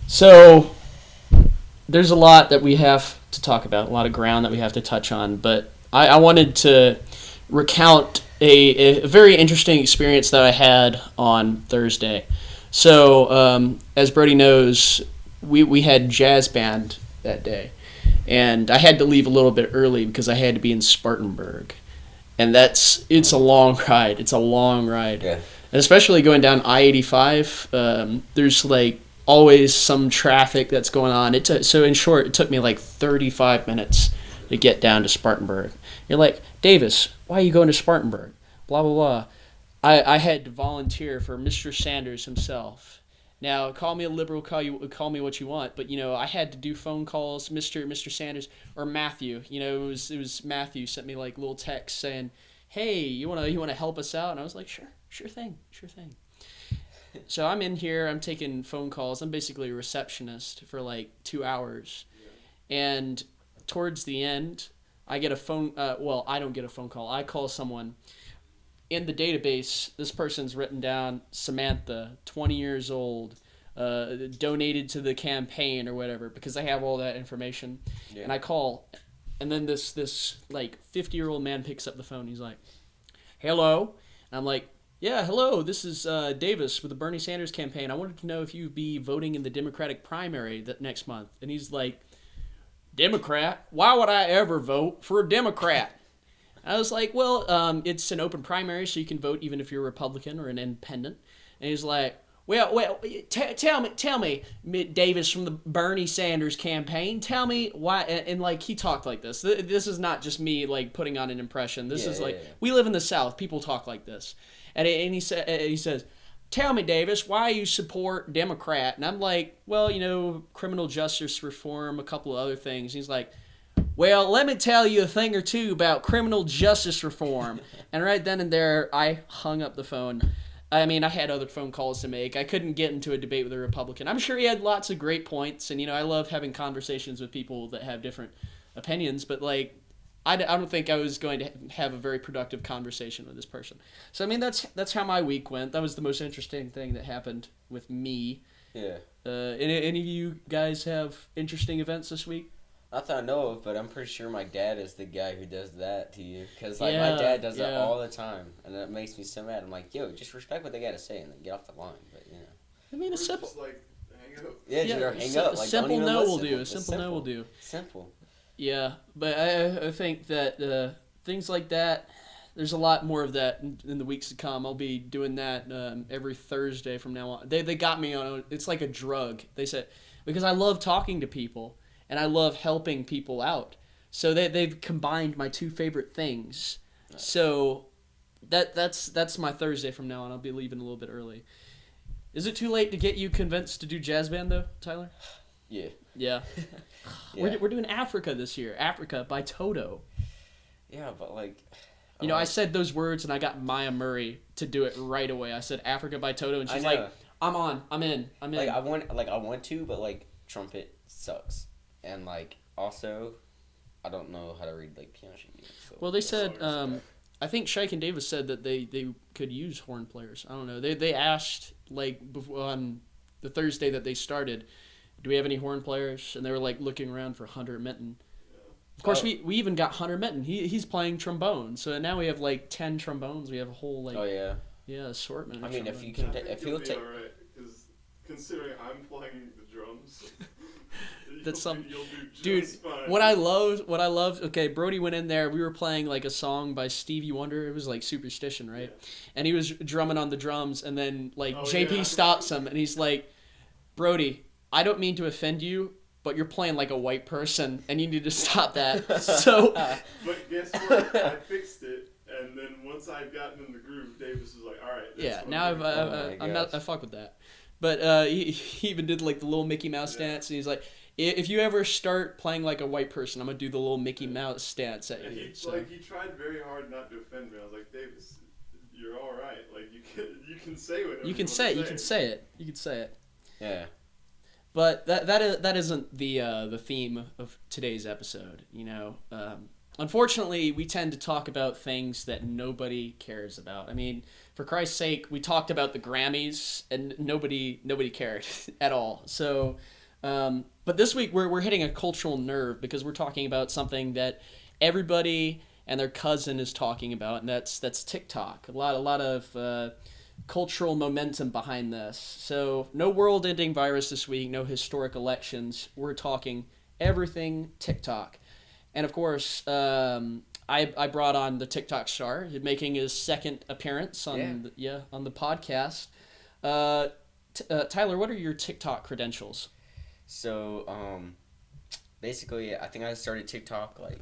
So there's a lot that we have to talk about, a lot of ground that we have to touch on, but I wanted to recount a very interesting experience that I had on Thursday. So, as Brody knows, we had jazz band that day, and I had to leave a little bit early because I had to be in Spartanburg, and it's a long ride. It's a long ride, Yeah. and especially going down I-85. There's like always some traffic that's going on. So in short, it took me like 35 minutes to get down to Spartanburg. You're like, Davis, why are you going to Spartanburg? Blah blah blah. I had to volunteer for Mr. Sanders himself. Now, call me a liberal, call me what you want, but I had to do phone calls, Mr. Sanders or Matthew. It was Matthew sent me like little texts saying, "Hey, you wanna help us out?" And I was like, sure thing. So I'm in here, I'm taking phone calls. I'm basically a receptionist for like 2 hours. And towards the end, I get a phone, I don't get a phone call. I call someone. In the database, this person's written down Samantha, 20 years old, donated to the campaign or whatever, because I have all that information. Yeah. And I call, and then this like 50-year-old man picks up the phone. He's like, "Hello," and I'm like, "Yeah, hello. This is Davis with the Bernie Sanders campaign. I wanted to know if you'd be voting in the Democratic primary that next month." And he's like, "Democrat? Why would I ever vote for a Democrat?" I was like, "Well, it's an open primary, so you can vote even if you're a Republican or an independent." And he's like, "Well, tell me, Davis from the Bernie Sanders campaign, tell me why." And like he talked like this. This is not just me like putting on an impression. This is like we live in the South. People talk like this. And he says, "Tell me, Davis, why you support Democrat?" And I'm like, "Well, criminal justice reform, a couple of other things." He's like, "Well, let me tell you a thing or two about criminal justice reform." And right then and there, I hung up the phone. I mean, I had other phone calls to make. I couldn't get into a debate with a Republican. I'm sure he had lots of great points, and I love having conversations with people that have different opinions, but like, I don't think I was going to have a very productive conversation with this person. So, I mean, that's how my week went. That was the most interesting thing that happened with me. Yeah. Any of you guys have interesting events this week? Not that I know of, but I'm pretty sure my dad is the guy who does that to you. Because, my dad does that all the time. And that makes me so mad. I'm like, yo, just respect what they got to say and then get off the line. But, I mean, it's simple. Just, hang up. Yeah, just hang up. A Like, simple don't even no listen. will do. A It's simple no will do. Simple. Yeah, but I think that things like that, there's a lot more of that in the weeks to come. I'll be doing that every Thursday from now on. They got me on. It's like a drug. They said, because I love talking to people. And I love helping people out. So they've combined my two favorite things. Nice. So that's my Thursday from now on. I'll be leaving a little bit early. Is it too late to get you convinced to do jazz band, though, Tyler? Yeah. Yeah. We're doing Africa this year. Africa by Toto. Yeah, but like... I said those words and I got Maya Murray to do it right away. I said Africa by Toto and she's like, I'm on. I'm in. Like, I want to, but like, trumpet sucks. And, like, also, I don't know how to read, like, piano sheet music. So. Well, they said, I think Shike and Davis said that they could use horn players. I don't know. They asked, like, on the Thursday that they started, do we have any horn players? And they were, like, looking around for Hunter Minton. Of course, we even got Hunter Minton. He's playing trombone. So now we have, like, 10 trombones. We have a whole, like... Oh, yeah. Yeah, assortment. I mean, trombones. if you can... if you'll take... Alright, because considering I'm playing the drums... That's some dude. Fine. What I loved. Okay, Brody went in there. We were playing like a song by Stevie Wonder. It was like Superstition, right? Yeah. And he was drumming on the drums, and then like JP stops him, and he's like, "Brody, I don't mean to offend you, but you're playing like a white person, and you need to stop that." So. But guess what? I fixed it, and then once I'd gotten in the groove, Davis was like, "All right." Yeah. Now I fuck with that. But he even did like the little Mickey Mouse dance, and he's like, "If you ever start playing like a white person, I'm gonna do the little Mickey Mouse dance at you." He tried very hard not to offend me. I was like, "Davis, you're all right. Like you can say whatever you can say it. You can say it. You can say it." Yeah. But that isn't the theme of today's episode. Unfortunately, we tend to talk about things that nobody cares about. I mean, for Christ's sake, we talked about the Grammys, and nobody cared at all. So But this week we're hitting a cultural nerve because we're talking about something that everybody and their cousin is talking about, and that's TikTok. A lot of cultural momentum behind this. So no world-ending virus this week, no historic elections. We're talking everything TikTok, and of course. I brought on the TikTok star, making his second appearance on on the podcast. Tyler, what are your TikTok credentials? So, basically, I think I started TikTok like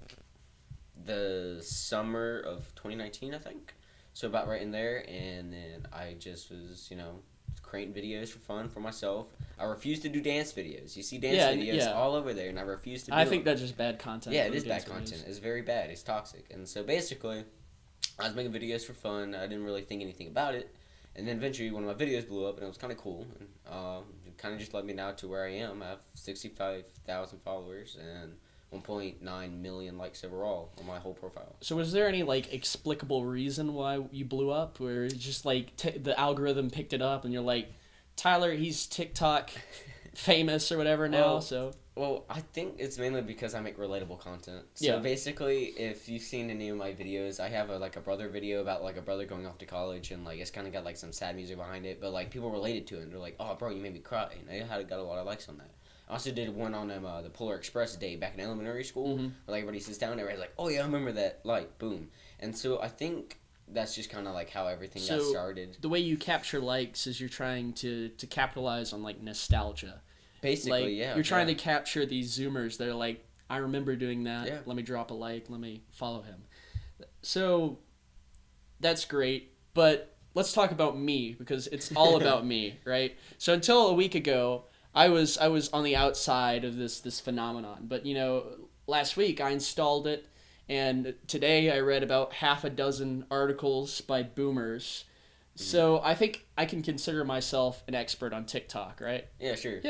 the summer of 2019, I think. So about right in there, and then I just was, creating videos for fun for myself. I refuse to do dance videos. You see dance videos all over there, and I refuse to do I think them. that's just bad content. Yeah, it is bad content. It's very bad. It's toxic. And so basically, I was making videos for fun. I didn't really think anything about it. And then eventually one of my videos blew up, and it was kind of cool. And it kind of just led me now to where I am. I have 65,000 followers and 1.9 million likes overall on my whole profile. So was there any explicable reason why you blew up, or it's just the algorithm picked it up and you're like, Tyler, he's TikTok famous or whatever now? Well, I think it's mainly because I make relatable content. So basically, if you've seen any of my videos, I have a brother video about a brother going off to college, and it's kind of got some sad music behind it, but people related to it, and they're like, "Oh, bro, you made me cry," and I got a lot of likes on that. I also did one on the Polar Express day back in elementary school, where everybody sits down and everybody's like, "Oh yeah, I remember that!" Boom. And so I think that's just kind of how everything got started. The way you capture likes is you're trying to capitalize on nostalgia. Basically, You're trying to capture these Zoomers that are like, I remember doing that. Yeah. Let me drop a like. Let me follow him. So that's great. But let's talk about me, because it's all about me, right? So until a week ago, I was on the outside of this phenomenon. But, last week I installed it, and today I read about half a dozen articles by boomers. So I think I can consider myself an expert on TikTok, right? Yeah, sure.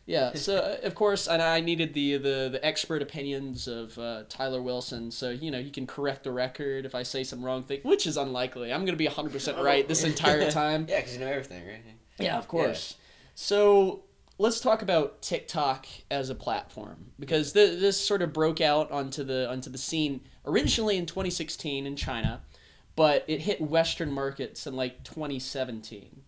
Yeah. So of course, and I needed the expert opinions of Tyler Wilson. So you can correct the record if I say some wrong thing, which is unlikely. I'm gonna be 100% right this entire time. Yeah, because you know everything, right? Yeah, of course. Yeah. So let's talk about TikTok as a platform, because this sort of broke out onto the scene originally in 2016 in China. But it hit Western markets in 2017.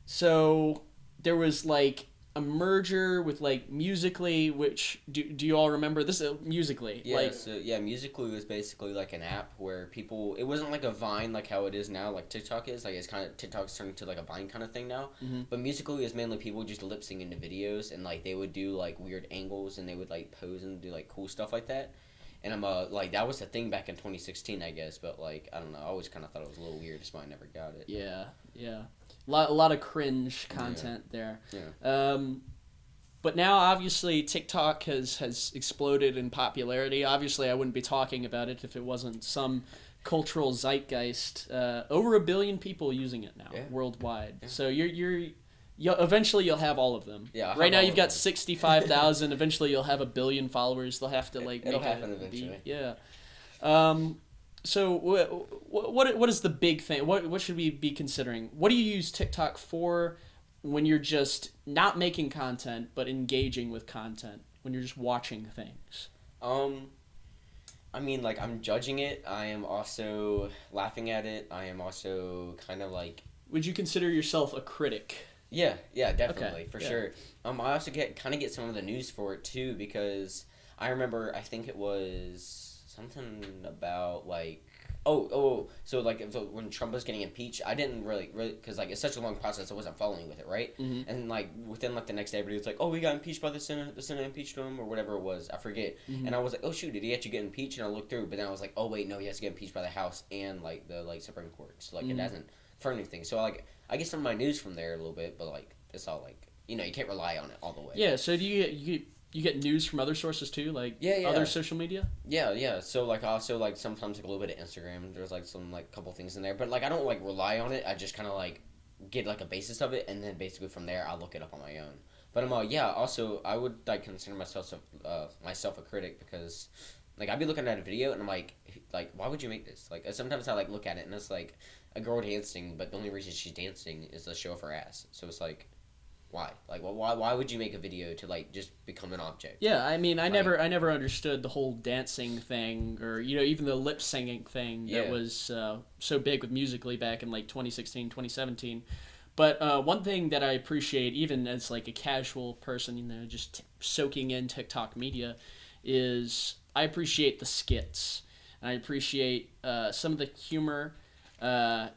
So there was a merger with Musical.ly, which do you all remember this? Musical.ly. Yeah, Musical.ly was basically an app where people, it wasn't like a Vine like how it is now, like TikTok is. It's kind of, TikTok's turning to a Vine kind of thing now. Mm-hmm. But Musical.ly is mainly people just lip syncing into videos, and they would do weird angles, and they would pose and do cool stuff like that. And I'm that was the thing back in 2016, I guess. But I don't know, I always kind of thought it was a little weird. That's why I never got it. Yeah. A lot of cringe content there. Yeah. But now obviously TikTok has exploded in popularity. Obviously, I wouldn't be talking about it if it wasn't some cultural zeitgeist. Over 1 billion people using it now worldwide. Yeah. So eventually you'll have all of them. Yeah. Right now you've got 65,000. Eventually you'll have 1 billion followers. They'll have to it'll happen eventually. Yeah. So what is the big thing? What should we be considering? What do you use TikTok for when you're just not making content but engaging with content? When you're just watching things? I mean, I'm judging it. I am also laughing at it. I am also kind of Would you consider yourself a critic? Yeah, definitely, for sure. I also get some of the news for it too, because I remember, I think it was something about so when Trump was getting impeached, I didn't really because it's such a long process, I wasn't following with it, right? Mm-hmm. And within the next day, everybody was like, "Oh, he got impeached by the Senate impeached him," or whatever it was, I forget. Mm-hmm. And I was like, "Oh shoot, did he actually get impeached?" And I looked through, but then I was like, "Oh wait, no, he has to get impeached by the House and the Supreme Court." So it hasn't for anything. So I get some of my news from there a little bit, but it's all you can't rely on it all the way. Yeah. So do you get news from other sources too, other social media? Yeah. So I also sometimes a little bit of Instagram. There's some couple things in there, but I don't rely on it. I just kind of get a basis of it, and then basically from there I'll look it up on my own. But also I would consider myself a critic, because I'd be looking at a video and I'm like why would you make this? Sometimes I look at it and it's a girl dancing, but the only reason she's dancing is to show off her ass. So it's why? Like, why would you make a video to like just become an object? Yeah, I mean, I never understood the whole dancing thing, or even the lip singing thing that was so big with Musical.ly back in like 2016, 2017. But one thing that I appreciate, even as like a casual person, just soaking in TikTok media, is I appreciate the skits, and I appreciate some of the humor. I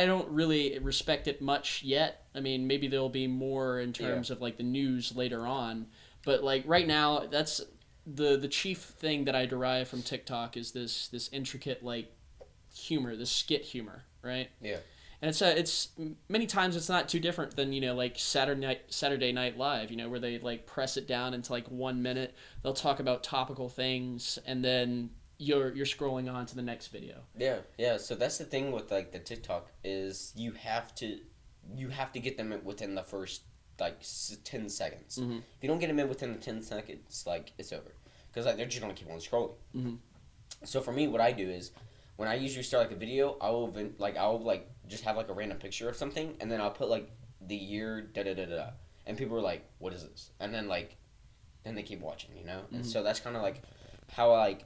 don't really respect it much yet. I mean, maybe there'll be more in terms of like the news later on, but like right now, that's the chief thing that I derive from TikTok is this intricate like humor, this skit humor, right? Yeah. And it's many times it's not too different than like Saturday Night Live, where they like press it down into like 1 minute. They'll talk about topical things, and then you're scrolling on to the next video. Yeah. So that's the thing with like the TikTok is you have to get them within the first like 10 seconds. Mm-hmm. If you don't get them in within the 10 seconds, like it's over, because like they're just gonna keep on scrolling. Mm-hmm. So for me, what I do is when I usually start like a video, I'll just have like a random picture of something, and then I'll put like the year da da da da, and people are like, "What is this?" And then they keep watching, Mm-hmm. And so that's kind of like how I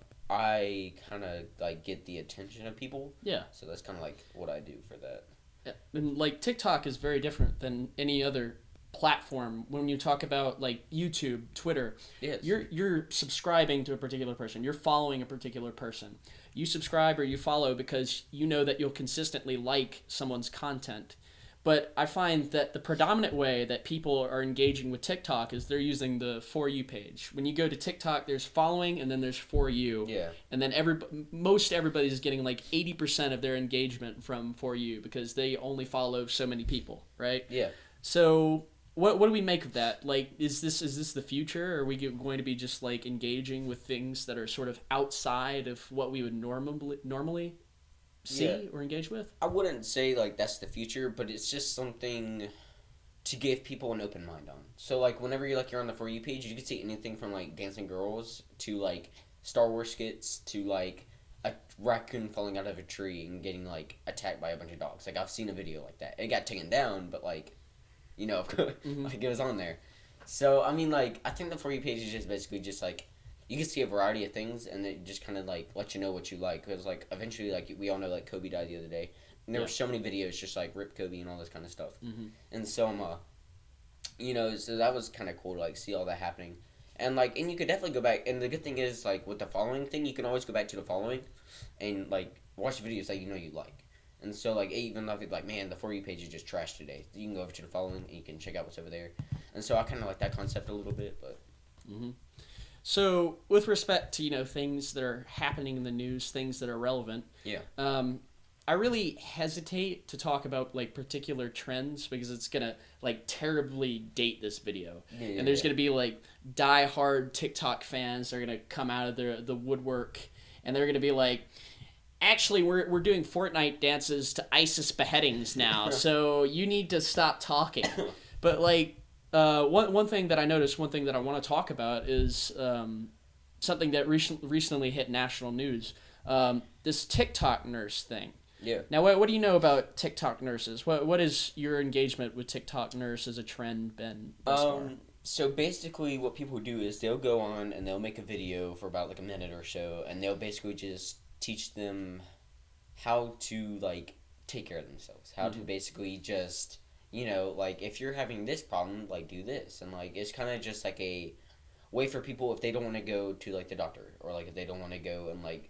kind of like get the attention of people. Yeah. So that's kind of like what I do for that. Yeah. And like TikTok is very different than any other platform. When you talk about like YouTube, Twitter, Yes. you're subscribing to a particular person. You're following a particular person. You subscribe or you follow because you know that you'll consistently like someone's content. But I find that the predominant way that people are engaging with TikTok is they're using the For You page. When you go to TikTok, there's following and then there's For You. Yeah. And then most everybody's getting like 80% of their engagement from For You because they only follow so many people, right? Yeah. So what do we make of that? Like, is this the future? Or are we going to be just like engaging with things that are sort of outside of what we would normally see or engage with? I wouldn't say like that's the future, but it's just something to give people an open mind on. So like whenever you're on the For You page, you can see anything from like dancing girls to like Star Wars skits to like a raccoon falling out of a tree and getting like attacked by a bunch of dogs. Like I've seen a video like that. It got taken down, but like Mm-hmm. like it was on there. So I mean like I think the For You page is just basically just like you can see a variety of things, and it just kind of like let you know what you like. Because like eventually, like we all know, like Kobe died the other day, and there were so many videos just like rip Kobe and all this kind of stuff. Mm-hmm. And so so that was kind of cool to like see all that happening, and you could definitely go back. And the good thing is like with the following thing, you can always go back to the following, and like watch videos that you like. And so like even though like man, the For You page is just trash today, you can go over to the following and you can check out what's over there. And so I kind of like that concept a little bit, but. Mm-hmm. So, with respect to things that are happening in the news, things that are relevant, I really hesitate to talk about like particular trends because it's gonna like terribly date this video, and there's gonna be like die-hard TikTok fans that are gonna come out of the woodwork, and they're gonna be like, actually, we're doing Fortnite dances to ISIS beheadings now, so you need to stop talking. But like. One thing that I noticed, one thing that I want to talk about is something that recently hit national news. This TikTok nurse thing. Yeah. Now, what do you know about TikTok nurses? What is your engagement with TikTok nurse as a trend been thus far? So basically, what people do is they'll go on and they'll make a video for about like a minute or so, and they'll basically just teach them how to like take care of themselves, how to basically just. Like, if you're having this problem, like, do this. And, like, it's kind of just, like, a way for people if they don't want to go to, like, the doctor. Or, like, if they don't want to go and, like,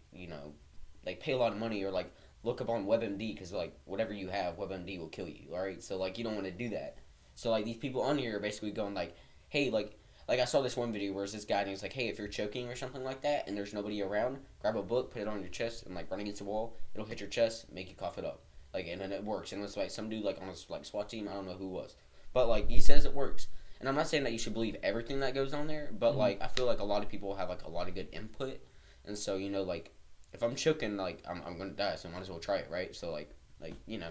like, pay a lot of money or, like, look up on WebMD. Because, like, whatever you have, WebMD will kill you, all right? So, like, you don't want to do that. So, like, these people on here are basically going, like, hey, like I saw this one video where it's this guy and he's like, hey, if you're choking or something like that and there's nobody around, grab a book, put it on your chest, and, like, run against the wall. It'll hit your chest, make you cough it up. Like, and then it works. And it's like some dude, like, on his, like, SWAT team. I don't know who it was. But, like, he says it works. And I'm not saying that you should believe everything that goes on there. But, like, I feel like a lot of people have, like, a lot of good input. And so, like, if I'm choking, like, I'm going to die. So I might as well try it, right? So, like, might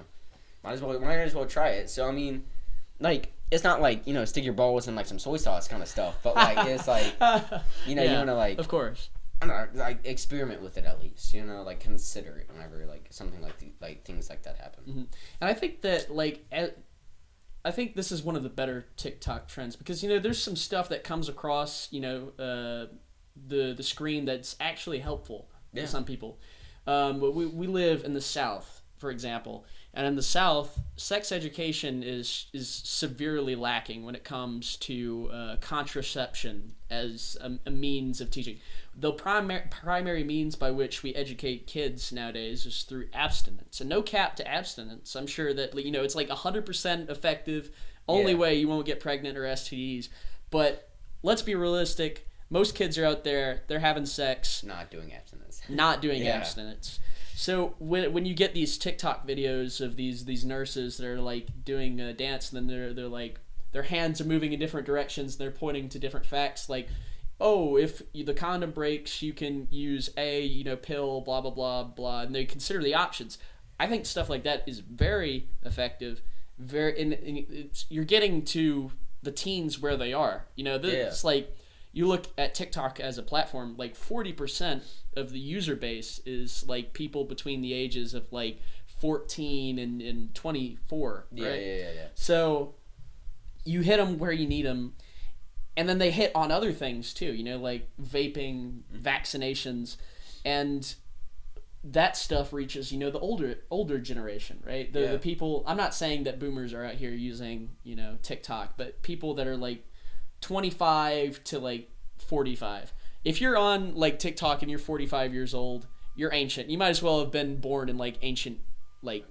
as well try it. So, I mean, like, it's not like, stick your balls in, like, some soy sauce kind of stuff. But, like, it's like, you want to, like. Of course. I don't know, like experiment with it at least, like consider it whenever like something like things like that happen. Mm-hmm. And I think that like I think this is one of the better TikTok trends because there's some stuff that comes across the screen that's actually helpful to some people. But we live in the South, for example, and in the South, sex education is severely lacking when it comes to contraception as a means of teaching. The primary means by which we educate kids nowadays is through abstinence, and no cap to abstinence. I'm sure that it's like 100% effective. Only way you won't get pregnant or STDs. But let's be realistic. Most kids are out there. They're having sex. Not doing abstinence. Not doing abstinence. So when you get these TikTok videos of these nurses that are like doing a dance, and then they're like their hands are moving in different directions, and they're pointing to different facts like, oh, if the condom breaks, you can use a pill, blah blah blah blah, and they consider the options. I think stuff like that is very effective. You're getting to the teens where they are. It's like you look at TikTok as a platform, like 40% of the user base is like people between the ages of like 14 and 24. Right? Yeah. So you hit them where you need them. And then they hit on other things too, like vaping, vaccinations, and that stuff reaches, the older generation, right? The people. I'm not saying that boomers are out here using, TikTok, but people that are like 25 to like 45. If you're on like TikTok and you're 45 years old, you're ancient. You might as well have been born in like ancient like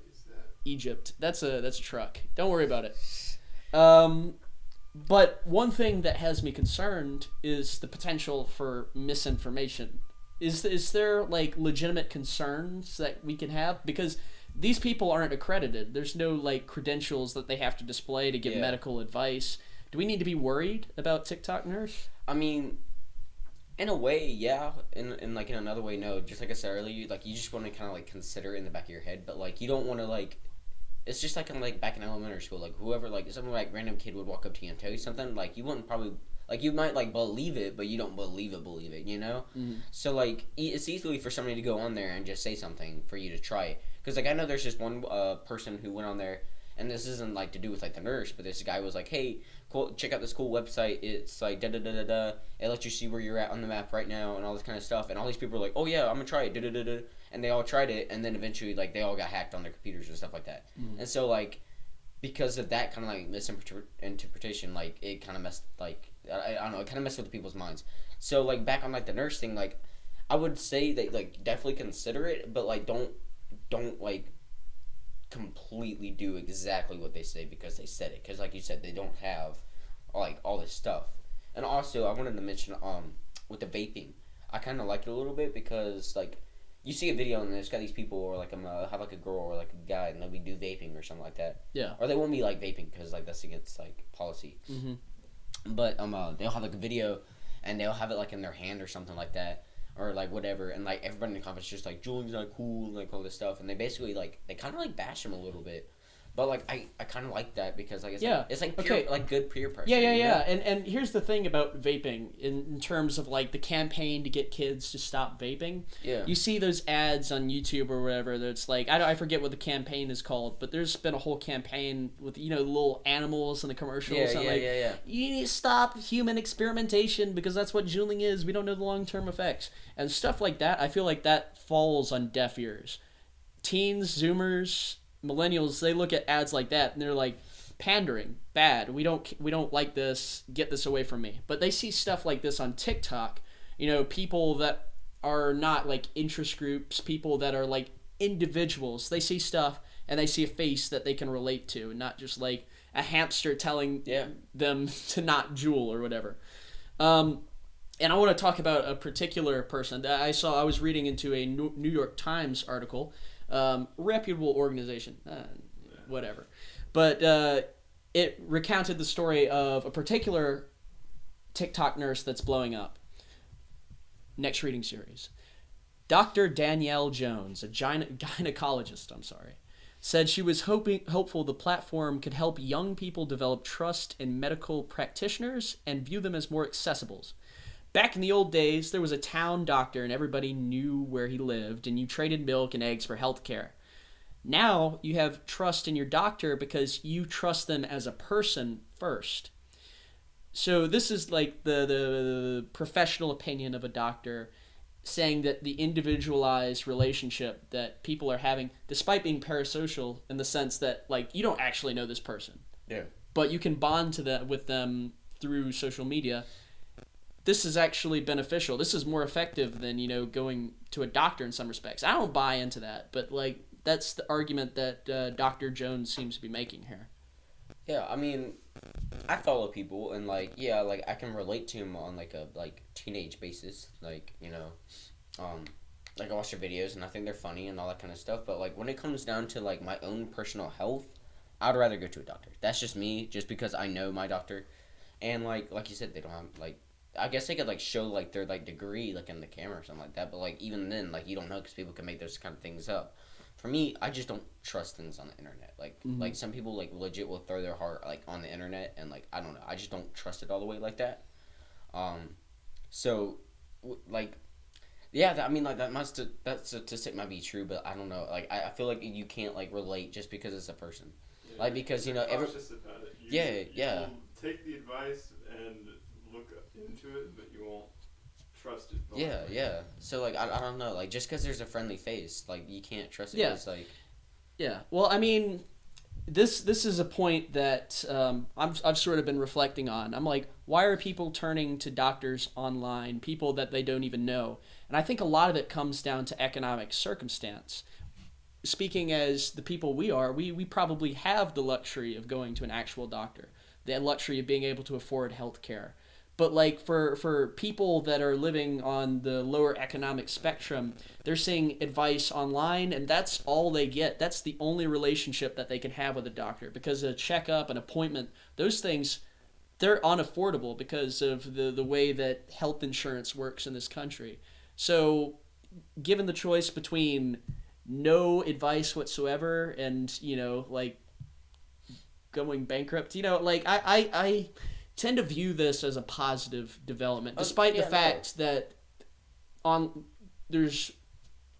Egypt. That's a truck. Don't worry about it. But one thing that has me concerned is the potential for misinformation. Is there like legitimate concerns that we can have? Because these people aren't accredited. There's no like credentials that they have to display to give medical advice. Do we need to be worried about TikTok nurse? I mean, in a way, yeah. In like in another way, no. Just like I said earlier, like you just want to kind of like consider it in the back of your head, but like you don't want to like. It's just like I'm like back in elementary school, like whoever like some like random kid would walk up to you and tell you something, like you wouldn't probably like you might like believe it, but you don't believe it, Mm-hmm. So like it's easily for somebody to go on there and just say something for you to try it, because like I know there's just one person who went on there, and this isn't like to do with like the nurse, but this guy was like, hey, cool, check out this cool website. It's like da da da da da. It lets you see where you're at on the map right now and all this kind of stuff. And all these people are like, oh yeah, I'm gonna try it. Da da da da. And they all tried it, and then eventually like they all got hacked on their computers and stuff like that. Mm-hmm. And so like because of that kind of like misinterpretation, like it kind of messed like I don't know, it kind of messed with the people's minds. So like back on like the nurse thing, like I would say that like definitely consider it, but like don't like completely do exactly what they say because they said it, because like you said, they don't have like all this stuff. And also I wanted to mention with the vaping, I kind of like it a little bit because like you see a video and there's got these people, or like have like a girl or like a guy, and they'll be do vaping or something like that. Yeah. Or they won't be like vaping because like that's against like policy. Mm-hmm. But they'll have like a video, and they'll have it like in their hand or something like that, or like whatever, and like everybody in the conference is just like Julian's not cool, like all this stuff, and they basically like they kind of like bash him a little bit. But like I kind of like that because like it's like pure, like good peer pressure. Yeah. And here's the thing about vaping in terms of like the campaign to get kids to stop vaping. Yeah. You see those ads on YouTube or whatever that's like I forget what the campaign is called, but there's been a whole campaign with little animals in the commercials. Yeah. You need to stop human experimentation because that's what juuling is. We don't know the long-term effects and stuff like that. I feel like that falls on deaf ears. Teens, Zoomers, millennials, they look at ads like that and they're like, pandering, bad, we don't like this, get this away from me. But they see stuff like this on TikTok, people that are not like interest groups, people that are like individuals, they see stuff and they see a face that they can relate to, and not just like a hamster telling them to not jewel or whatever. And I want to talk about a particular person that I was reading into a New York Times article. Reputable organization, whatever. But it recounted the story of a particular TikTok nurse that's blowing up. Next reading series. Dr. Danielle Jones, a gynecologist, said she was hopeful the platform could help young people develop trust in medical practitioners and view them as more accessible. Back in the old days, there was a town doctor and everybody knew where he lived, and you traded milk and eggs for health care. Now you have trust in your doctor because you trust them as a person first. So this is like the professional opinion of a doctor saying that the individualized relationship that people are having, despite being parasocial in the sense that like you don't actually know this person, Yeah. but you can bond with them through social media. This is actually beneficial. This is more effective than going to a doctor in some respects. I don't buy into that, but like that's the argument that Dr. Jones seems to be making here. Yeah, I mean, I follow people and like yeah, like I can relate to them on like a like teenage basis, like um, like I watch their videos and I think they're funny and all that kind of stuff. But like when it comes down to like my own personal health, I'd rather go to a doctor. That's just me, just because I know my doctor, and like you said, they don't have like. I guess they could like show like their like degree like in the camera or something like that, but like even then like you don't know because people can make those kind of things up. For me, I just don't trust things on the internet. Like some people like legit will throw their heart like on the internet, and like I don't know, I just don't trust it all the way like that. So like yeah, I mean like that statistic might be true, but I don't know. Like I feel like you can't like relate just because it's a person. Yeah, Like because cautious about it. You will take the advice and look into it, but you won't trust it. Yeah. So like I don't know, like just because there's a friendly face, like you can't trust it. Yeah. It's like Yeah. Well, I mean, this is a point that I've sort of been reflecting on. I'm like, why are people turning to doctors online, people that they don't even know? And I think a lot of it comes down to economic circumstance. Speaking as the people we are, we probably have the luxury of going to an actual doctor, the luxury of being able to afford health care. But like for people that are living on the lower economic spectrum, they're seeing advice online, and that's all they get. That's the only relationship that they can have with a doctor, because a checkup, an appointment, those things, they're unaffordable because of the way that health insurance works in this country. So given the choice between no advice whatsoever and like going bankrupt, like I tend to view this as a positive development, despite the fact that on there's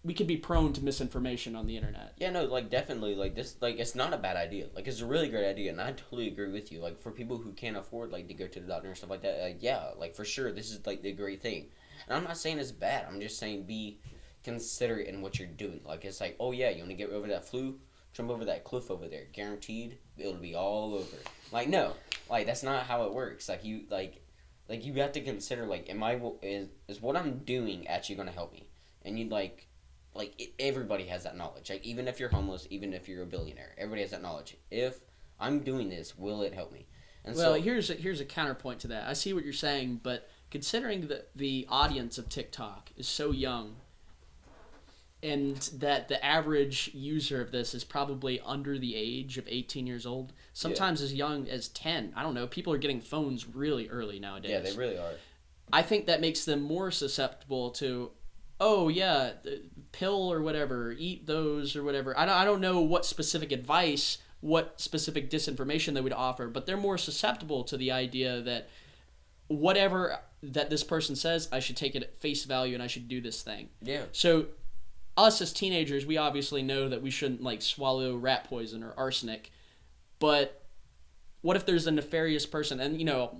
we could be prone to misinformation on the internet. yeah, no, like definitely, like this, like it's not a bad idea. Like it's a really great idea, and I totally agree with you. Like for people who can't afford like to go to the doctor and stuff like that, like yeah, like for sure, this is like the great thing. And I'm not saying it's bad. I'm just saying be considerate in what you're doing. Like it's like, oh yeah, you want to get over that flu, jump over that cliff over there. Guaranteed, it'll be all over. Like no, like that's not how it works. Like you you have to consider like, is what I'm doing actually going to help me? And you everybody has that knowledge. Like even if you're homeless, even if you're a billionaire, everybody has that knowledge. If I'm doing this, will it help me? And well, so here's a counterpoint to that. I see what you're saying, but considering that the audience of TikTok is so young, and that the average user of this is probably under the age of 18 years old, sometimes as young as 10. I don't know. People are getting phones really early nowadays. yeah, they really are. I think that makes them more susceptible to, oh yeah, the pill or whatever, eat those or whatever. I don't know what specific advice, what specific disinformation they would offer, but they're more susceptible to the idea that whatever that this person says, I should take it at face value and I should do this thing. Yeah. So us as teenagers, we obviously know that we shouldn't like swallow rat poison or arsenic, but what if there's a nefarious person? And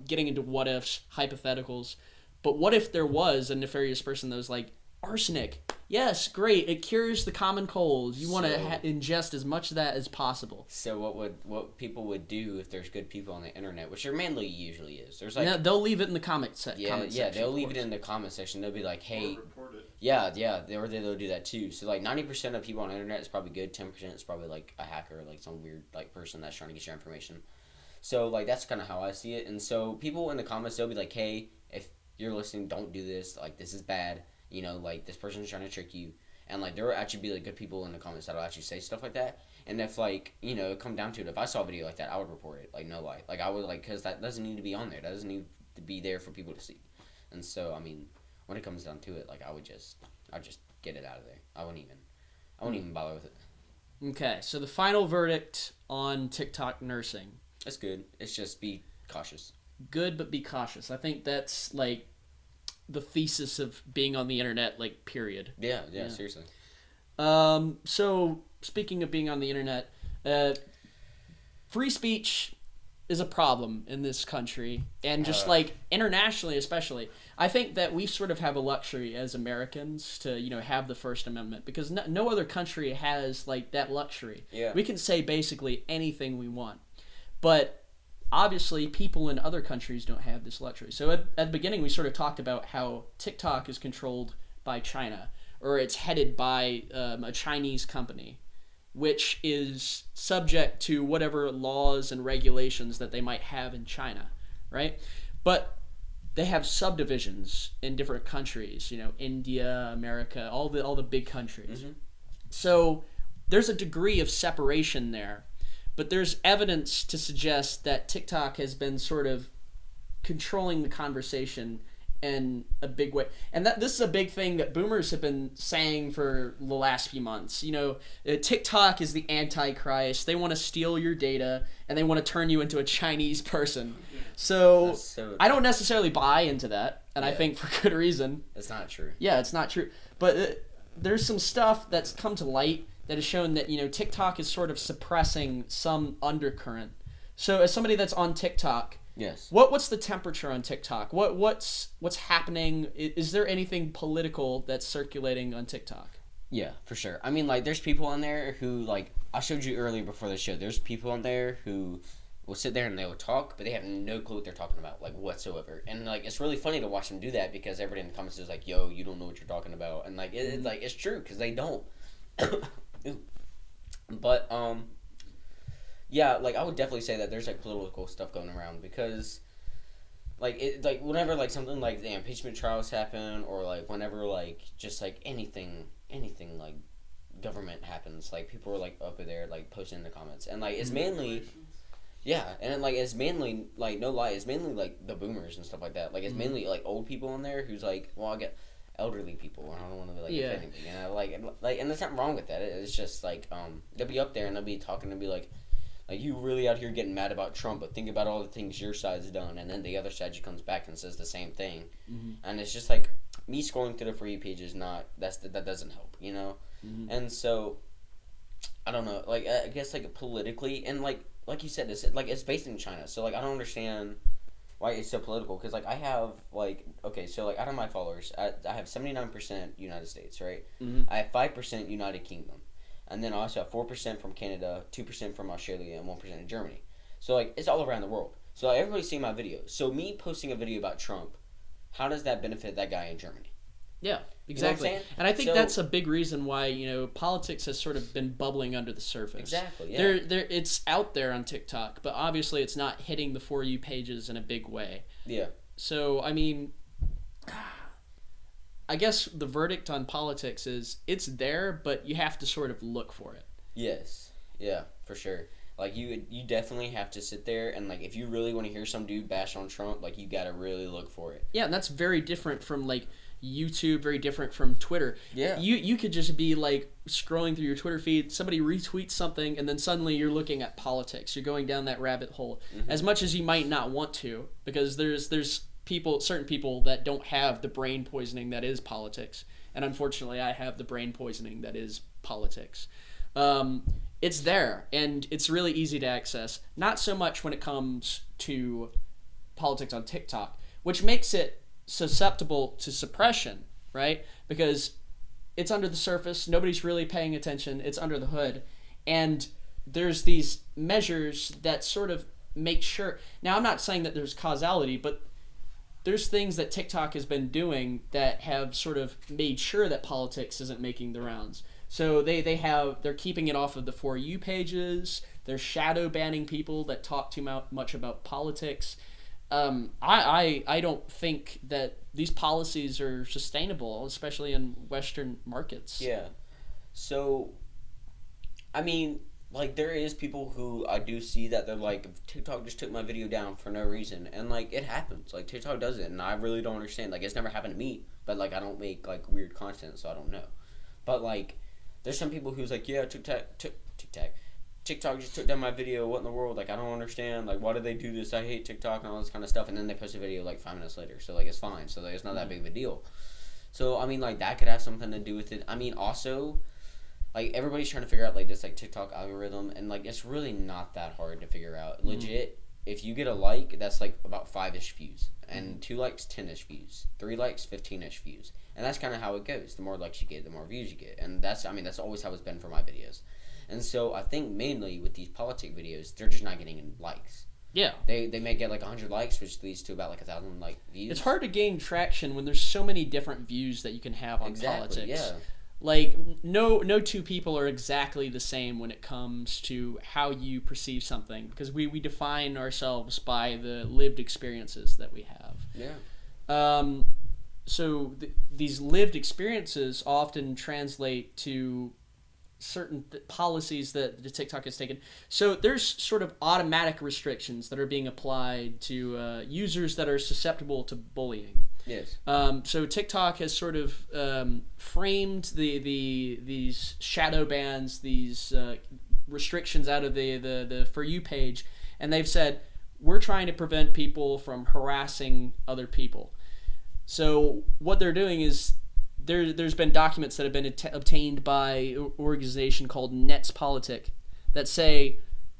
getting into what ifs, hypotheticals, but what if there was a nefarious person that was like, arsenic, yes, great, it cures the common cold, you want to ingest as much of that as possible. So what people would do if there's good people on the internet, which there mainly usually is. There's like they'll leave it in the comment yeah, section. They'll leave it in the comment section. They'll be like, hey, report it. yeah, they'll do that too. So like 90% of people on the internet is probably good. 10% is probably like a hacker, like some weird like person that's trying to get your information. So like that's kind of how I see it. And so people in the comments, they'll be like, hey, if you're listening, don't do this. Like this is bad. Like this person's trying to trick you. And like there will actually be like good people in the comments that'll actually say stuff like that. And if like it come down to it, if I saw a video like that, I would report it. Like no lie. Like I would because that doesn't need to be on there. That doesn't need to be there for people to see. And so I mean, when it comes down to it, like I'd just get it out of there. I wouldn't even bother with it. Okay, so the final verdict on TikTok nursing. It's good. It's just be cautious. Good, but be cautious. I think that's like the thesis of being on the internet, like period. Yeah, seriously. So speaking of being on the internet, free speech is a problem in this country, and just like internationally especially. I think that we sort of have a luxury as Americans to have the First Amendment, because no other country has like that luxury. Yeah. We can say basically anything we want, but obviously people in other countries don't have this luxury. So at the beginning we sort of talked about how TikTok is controlled by China, or it's headed by a Chinese company, which is subject to whatever laws and regulations that they might have in China, right? But they have subdivisions in different countries, India, America, all the big countries. Mm-hmm. So there's a degree of separation there, but there's evidence to suggest that TikTok has been sort of controlling the conversation in a big way, and that this is a big thing that boomers have been saying for the last few months. TikTok is the antichrist. They want to steal your data and they want to turn you into a Chinese person. So I don't necessarily buy into that, and I think for good reason. It's not true. Yeah, it's not true. But there's some stuff that's come to light that has shown that TikTok is sort of suppressing some undercurrent. So as somebody that's on TikTok, yes, what's the temperature on TikTok? What's happening? Is there anything political that's circulating on TikTok? Yeah, for sure. I mean, like, there's people on there who, like, I showed you earlier before the show. There's people on there who will sit there and they will talk, but they have no clue what they're talking about, like, whatsoever. And, like, it's really funny to watch them do that, because everybody in the comments is like, "Yo, you don't know what you're talking about," and like, it's true, because they don't. But yeah, like, I would definitely say that there's like political stuff going around, because like whenever like something like the impeachment trials happen, or like whenever like just like anything like government happens, like people are like up there like posting in the comments, and like it's mainly and like it's mainly like, no lie, it's mainly like the boomers and stuff like that. Like it's mainly like old people in there who's like, well, I get elderly people, and I don't want to be like offending them, like and there's nothing wrong with that. It's just like they'll be up there and they'll be talking and be like, you really out here getting mad about Trump, but think about all the things your side's done. And then the other side just comes back and says the same thing. Mm-hmm. And it's just like, me scrolling through the For You page is not, that doesn't help, Mm-hmm. And so, I don't know, like, I guess, like, politically, and like you said, it's based in China. So, like, I don't understand why it's so political. Because, like, I have, like, okay, so, like, out of my followers, I have 79% United States, right? Mm-hmm. I have 5% United Kingdom. And then I also have 4% from Canada, 2% from Australia, and 1% in Germany. So, like, it's all around the world. So, like, everybody's seeing my videos. So, me posting a video about Trump, how does that benefit that guy in Germany? Yeah, exactly. And I think that's a big reason why, politics has sort of been bubbling under the surface. Exactly, yeah. It's out there on TikTok, but obviously it's not hitting the For You pages in a big way. Yeah. So, I mean, I guess the verdict on politics is it's there, but you have to sort of look for it. Yes. Yeah, for sure. Like, you definitely have to sit there and, like, if you really want to hear some dude bash on Trump, like, you got to really look for it. Yeah, and that's very different from, like, YouTube, very different from Twitter. Yeah. You could just be, like, scrolling through your Twitter feed, somebody retweets something, and then suddenly you're looking at politics. You're going down that rabbit hole. Mm-hmm. As much as you might not want to, because there's certain people that don't have the brain poisoning that is politics, and unfortunately I have the brain poisoning that is politics. It's there, and it's really easy to access. Not so much when it comes to politics on TikTok, which makes it susceptible to suppression, right? Because it's under the surface, nobody's really paying attention, it's under the hood, and there's these measures that sort of make sure. Now, I'm not saying that there's causality, but there's things that TikTok has been doing that have sort of made sure that politics isn't making the rounds. So they're keeping it off of the For You pages. They're shadow banning people that talk too much about politics. I don't think that these policies are sustainable, especially in Western markets. Yeah. So, I mean, like, there is people who I do see that they're like, TikTok just took my video down for no reason. And, like, it happens. Like, TikTok does it, and I really don't understand. Like, it's never happened to me, but, like, I don't make, like, weird content, so I don't know. But, like, there's some people who's like, yeah, TikTok just took down my video. What in the world? Like, I don't understand. Like, why did they do this? I hate TikTok and all this kind of stuff. And then they post a video, like, 5 minutes later. So, like, it's fine. So, like, it's not that big of a deal. So, I mean, like, that could have something to do with it. I mean, also, like everybody's trying to figure out like this like TikTok algorithm, and like it's really not that hard to figure out. Legit, if you get a like, that's like about 5-ish views, and 2 likes 10-ish views, 3 likes 15-ish views, and that's kind of how it goes. The more likes you get, the more views you get, and that's that's always how it's been for my videos. And so I think mainly with these politic videos, they're just not getting any likes. Yeah. They may get like 100 likes, which leads to about like 1,000 like views. It's hard to gain traction when there's so many different views that you can have on politics. Yeah. Like no two people are exactly the same when it comes to how you perceive something, because we define ourselves by the lived experiences that we have. Yeah. So these lived experiences often translate to certain policies that the TikTok has taken. So there's sort of automatic restrictions that are being applied to users that are susceptible to bullying. Yes. So TikTok has sort of framed these shadow bans, these restrictions out of the For You page, and they've said, we're trying to prevent people from harassing other people. So what they're doing is there's been documents that have been obtained by an organization called Netspolitik that say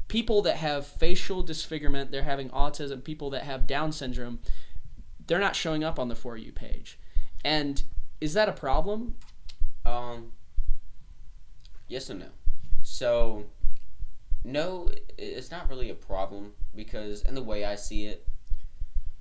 people that have facial disfigurement, they're having autism, people that have Down syndrome, they're not showing up on the For You page. And is that a problem? Yes and no. So, no, it's not really a problem, because in the way I see it,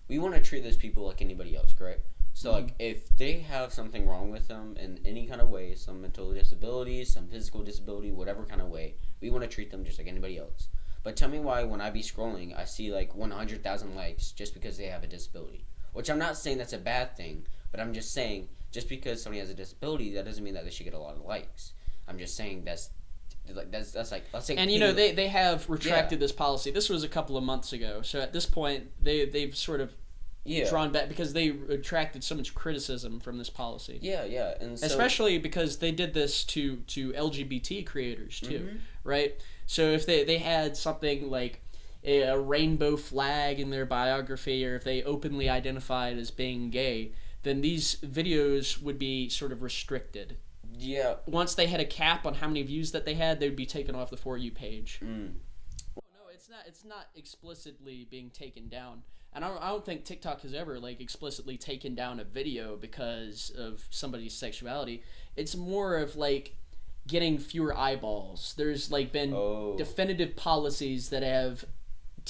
we want to treat those people like anybody else, correct? So, like, if they have something wrong with them in any kind of way, some mental disability, some physical disability, whatever kind of way, we want to treat them just like anybody else. But tell me why when I be scrolling, I see, like, 100,000 likes just because they have a disability. Which I'm not saying that's a bad thing, but I'm just saying just because somebody has a disability, that doesn't mean that they should get a lot of likes. I'm just saying that's like, let's say. And, you know, they have retracted this policy. This was a couple of months ago. So at this point, they've sort of drawn back because they attracted so much criticism from this policy. Yeah, and so, especially because they did this to LGBT creators too, right? So if they had something like a rainbow flag in their biography, or if they openly identified as being gay, then these videos would be sort of restricted. Yeah. Once they had a cap on how many views that they had, they would be taken off the For You page. No, it's not explicitly being taken down. And I don't think TikTok has ever like explicitly taken down a video because of somebody's sexuality. It's more of like getting fewer eyeballs. There's like been definitive policies that have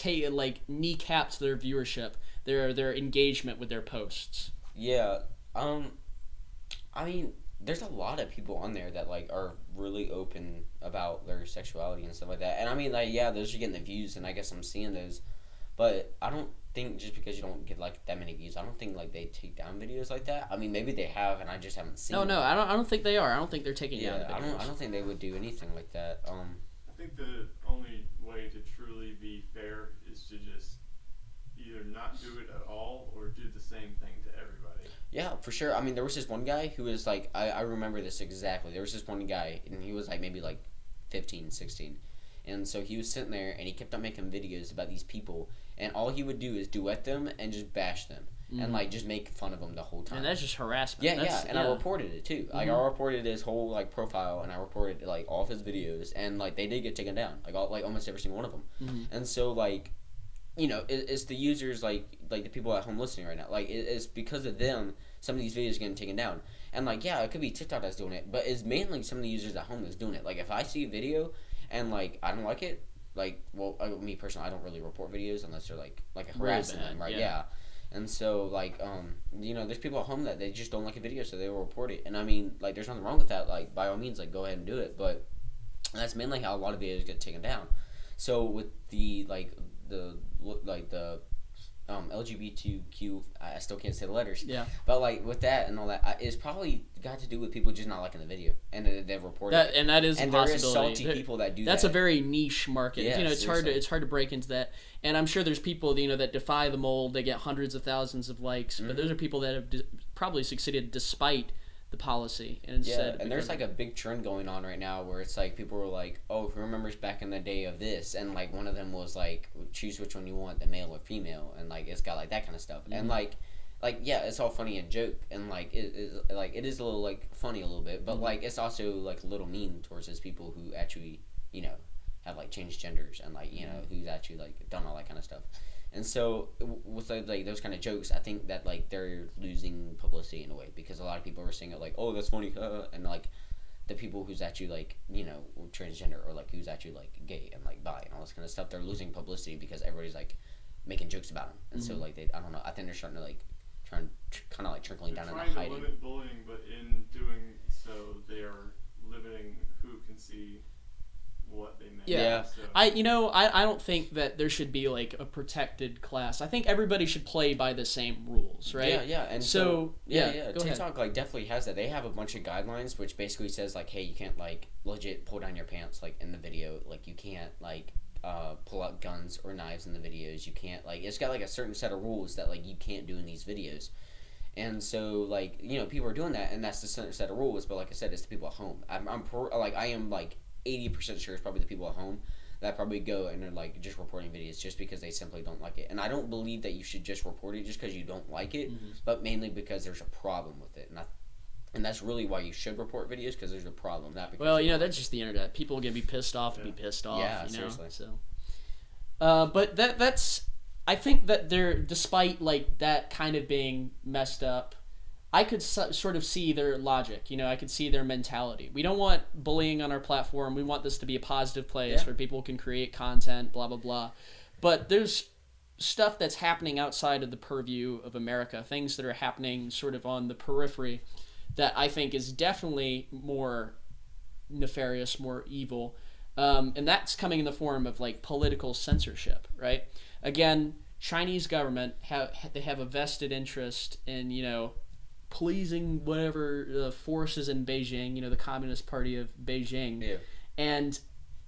like kneecapped their viewership, their engagement with their posts. Yeah. I mean, there's a lot of people on there that like are really open about their sexuality and stuff like that. And I mean, like, yeah, those are getting the views, and I guess I'm seeing those. But I don't think just because you don't get like that many views, I don't think like they take down videos like that. I mean, maybe they have, and I just haven't seen. No, I don't think they are. I don't think they're taking down the videos. I don't think they would do anything like that. I think the only way to truly be fair is to just either not do it at all or do the same thing to everybody. Yeah, for sure. I mean, there was this one guy who was like, I remember this exactly. There was this one guy, and he was like maybe like 15, 16. And so he was sitting there, and he kept on making videos about these people, and all he would do is duet them and just bash them, and like just make fun of them the whole time. And that's just harassment. Yeah, and I reported it too. Like I reported his whole like profile, and I reported like all of his videos, and like they did get taken down, like almost every single one of them. And so like, you know, it's the users like the people at home listening right now. Like it's because of them some of these videos are getting taken down. And like, yeah, it could be TikTok that's doing it, but it's mainly some of the users at home that's doing it. Like if I see a video and like I don't like it, like, well, me personally, I don't really report videos unless they're like harassing them, right? Yeah. And so like you know, there's people at home that they just don't like a video, so they will report it. And I mean, like, there's nothing wrong with that. Like, by all means, like, go ahead and do it. But that's mainly how a lot of videos get taken down. So with the LGBTQ, I still can't say the letters. Yeah. But like with that and all that, it's probably got to do with people just not liking the video, and they've reported that, and that is and a possibility. There is salty people that do That's that. a very niche market. Yeah, you know, it's hard to break into that. And I'm sure there's people, you know, that defy the mold. They get hundreds of thousands of likes, but those are people that have probably succeeded despite the policy. And instead, and there's like a big trend going on right now where it's like people were like, oh, who remembers back in the day of this? And like one of them was like, choose which one you want, the male or female, and like it's got like that kind of stuff. And like like yeah, it's all funny and joke, and like it is a little like funny a little bit, but like it's also like a little mean towards those people who actually have like changed genders and like who's actually like done all that kind of stuff. And so with like those kind of jokes, I think that like they're losing publicity in a way, because a lot of people are saying it like, oh, that's funny, and like the people who's actually like transgender, or like who's actually like gay and like bi and all this kind of stuff, they're losing publicity because everybody's like making jokes about them. And so like I don't know, I think they're starting to like kind of like trickling down into hiding. Trying to limit bullying, but in doing so, they are limiting who can see what they meant. Yeah. So. I don't think that there should be like a protected class. I think everybody should play by the same rules, right? Yeah. And so yeah. Go TikTok ahead. like definitely has that. They have a bunch of guidelines which basically says like, hey, you can't like legit pull down your pants like in the video. Like you can't like pull out guns or knives in the videos. You can't like, it's got like a certain set of rules that like you can't do in these videos. And so like people are doing that, and that's the certain set of rules. But like I said, it's the people at home. I am like 80% sure it's probably the people at home that probably go and are like just reporting videos just because they simply don't like it. And I don't believe that you should just report it just because you don't like it, but mainly because there's a problem with it. And that's really why you should report videos, because there's a problem. Not because that's just the internet. People are gonna be pissed off and be pissed off. Yeah, seriously. So, but that's I think that despite like that kind of being messed up, I could sort of see their logic. I could see their mentality. We don't want bullying on our platform. We want this to be a positive place where people can create content, blah, blah, blah. But there's stuff that's happening outside of the purview of America, things that are happening sort of on the periphery that I think is definitely more nefarious, more evil. And that's coming in the form of like political censorship, right? Again, Chinese government, they have a vested interest in, pleasing whatever forces in Beijing, the Communist Party of Beijing. Yeah. And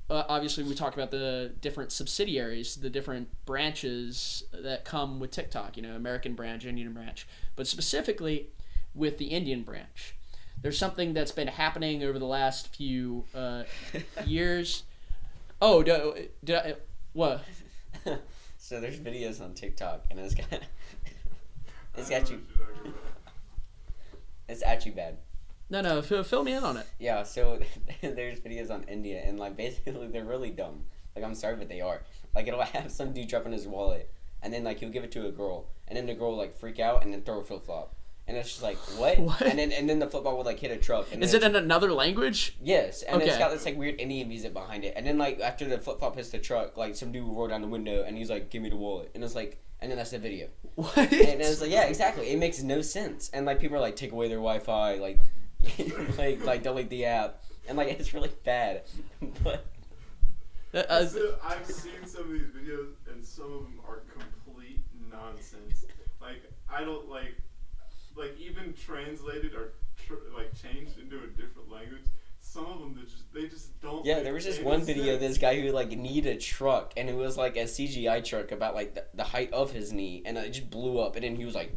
obviously we talk about the different subsidiaries, the different branches that come with TikTok, American branch, Indian branch. But specifically with the Indian branch, there's something that's been happening over the last few years. Oh, did I, what? So there's videos on TikTok, and it's actually bad. No, fill me in on it. Yeah, so there's videos on India, and like basically they're really dumb. Like, I'm sorry, but they are. Like, it'll have some dude dropping his wallet, and then like he'll give it to a girl, and then the girl will like freak out and then throw a flip flop. And it's just like, what? And then the flip flop would like hit a truck. And is it in another language? Yes, and it's got this like weird Indian music behind it. And then like after the flip flop hits the truck, like some dude will roll down the window and he's like, "Give me the wallet." And it's like, and then that's the video. What? And it's like, yeah, exactly. It makes no sense. And like people are like, take away their Wi-Fi, like, like delete the app, and like it's really bad. But I've seen some of these videos, and some of them are complete nonsense. Like I don't like even translated or changed into a different language. Some of them they just don't. Yeah, there was this one video of this guy who like kneed a truck, and it was like a CGI truck about like the height of his knee, and it just blew up, and then he was like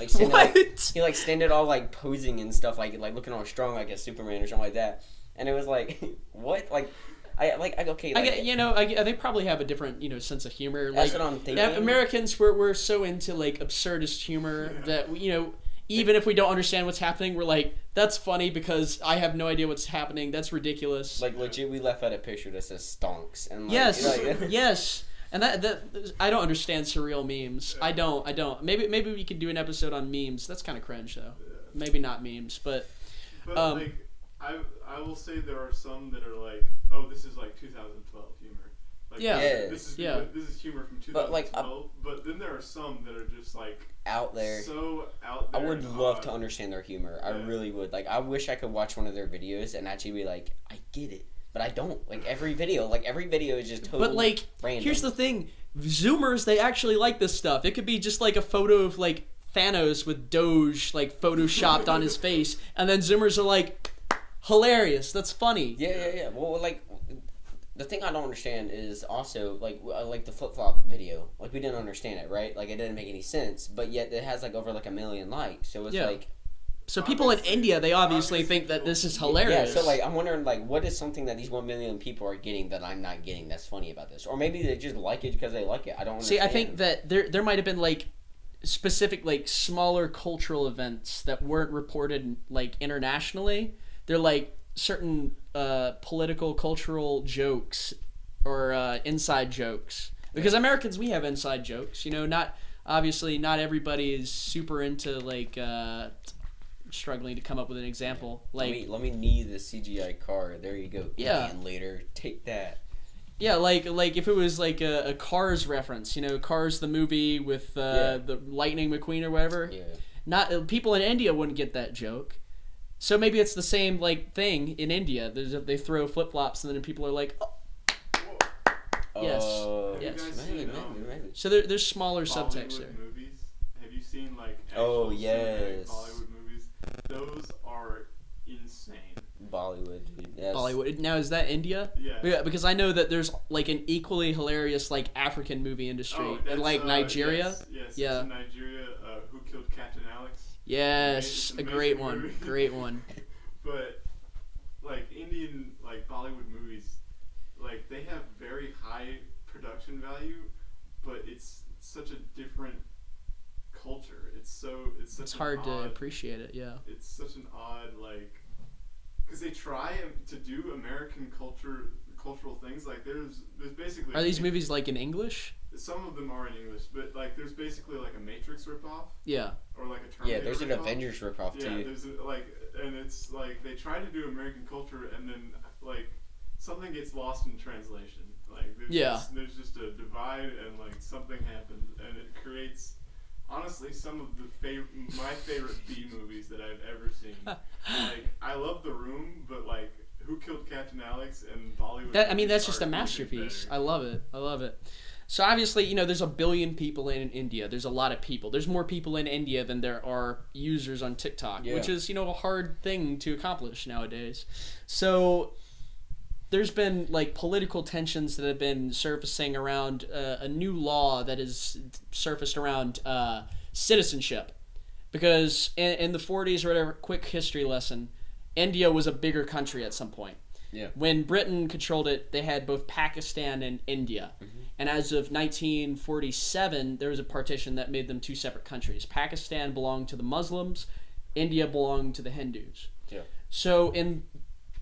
standing, what? He like standing all like posing and stuff, like looking all strong like a Superman or something like that, and it was like what like. They probably have a different sense of humor. That's like, what I'm thinking. Americans we're so into like absurdist humor that even if we don't understand what's happening, we're like, that's funny because I have no idea what's happening. That's ridiculous. Like legit, we left out a picture that says stonks and like, yes, yes. And that I don't understand surreal memes. I don't. Maybe we could do an episode on memes. That's kind of cringe though. Yeah. Maybe not memes, but like I will say there are some that are like, oh, this is like 2012 humor. Like, This is humor from 2012. But then there are some that are just like out there. So out there. I would love to understand their humor. I really would. Like, I wish I could watch one of their videos and actually be like, I get it. But I don't. Like, every video is just totally But, like, random. Here's the thing. Zoomers, they actually like this stuff. It could be just, like, a photo of, like, Thanos with Doge, like, photoshopped on his face. And then Zoomers are like, hilarious. That's funny. Yeah. Well, like, the thing I don't understand is also, like the flip-flop video. Like, we didn't understand it, right? Like, it didn't make any sense. But yet, it has, like, over, like, 1 million likes. So it's, like... So people in India, they obviously think that this is hilarious. Yeah, so like I'm wondering like what is something that these 1 million people are getting that I'm not getting that's funny about this, or maybe they just like it because they like it. I don't understand. See, I think that there might have been like specific like smaller cultural events that weren't reported like internationally. They're like certain political cultural jokes or inside jokes, because Americans, we have inside jokes, you know. Not obviously not everybody is super into like struggling to come up with an example. Like let me knee the CGI car. There you go. Yeah. And later, take that. Yeah, like if it was like a Cars reference, you know, Cars the movie with the Lightning McQueen or whatever. Yeah. Not people in India wouldn't get that joke. So maybe it's the same like thing in India. They throw flip flops and then people are like, oh. Yes. Yes. Maybe. So there's smaller Bollywood subtext there. movies. Have you seen like Oh, actual yes. cinematic Bollywood movies? Those are insane. Bollywood, dude. Yes. Bollywood. Now is that India? Yeah. Because I know that there's like an equally hilarious like African movie industry in like Nigeria. Yes. Yeah. It's in Nigeria. Who Killed Captain Alex? Yes, It's an a great amazing one. movie. Great one. But like Indian like Bollywood movies, like they have very high production value, but it's such a different culture. It's hard to appreciate it. Yeah. It's such an odd like, because they try to do American cultural things. Like there's basically. Are these movies like in English? Some of them are in English, but like there's basically like a Matrix ripoff. Yeah. Or like a Terminator. Yeah, there's an ripoff. Avengers ripoff Yeah, too. there's and it's like they try to do American culture, and then like something gets lost in translation. Like there's just a divide, and like something happens, and it creates honestly some of my favorite B movies that I've ever seen. Like I love The Room, but like Who Killed Captain Alex and Bollywood. That's just a are masterpiece. better. I love it. So obviously, you know, there's 1 billion people in India. There's a lot of people. There's more people in India than there are users on TikTok, which is, you know, a hard thing to accomplish nowadays. So there's been like political tensions that have been surfacing around a new law that is surfaced around citizenship, because in the 40s or whatever, quick history lesson, India was a bigger country at some point. Yeah. When Britain controlled it, they had both Pakistan and India. Mm-hmm. And as of 1947, there was a partition that made them 2 separate countries. Pakistan belonged to the Muslims, India belonged to the Hindus. Yeah. So in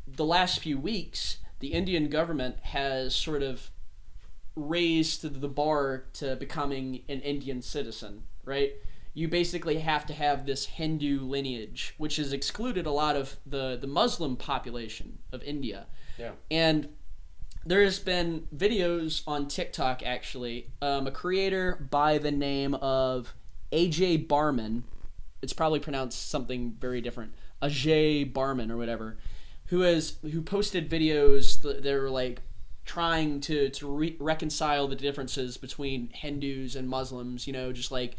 the last few weeks, the Indian government has sort of raised the bar to becoming an Indian citizen, right? You basically have to have this Hindu lineage, which has excluded a lot of the Muslim population of India. Yeah. And there has been videos on TikTok, actually. A creator by the name of AJ Barman, it's probably pronounced something very different, Ajay Barman or whatever, who posted videos that are like trying to reconcile the differences between Hindus and Muslims, you know, just like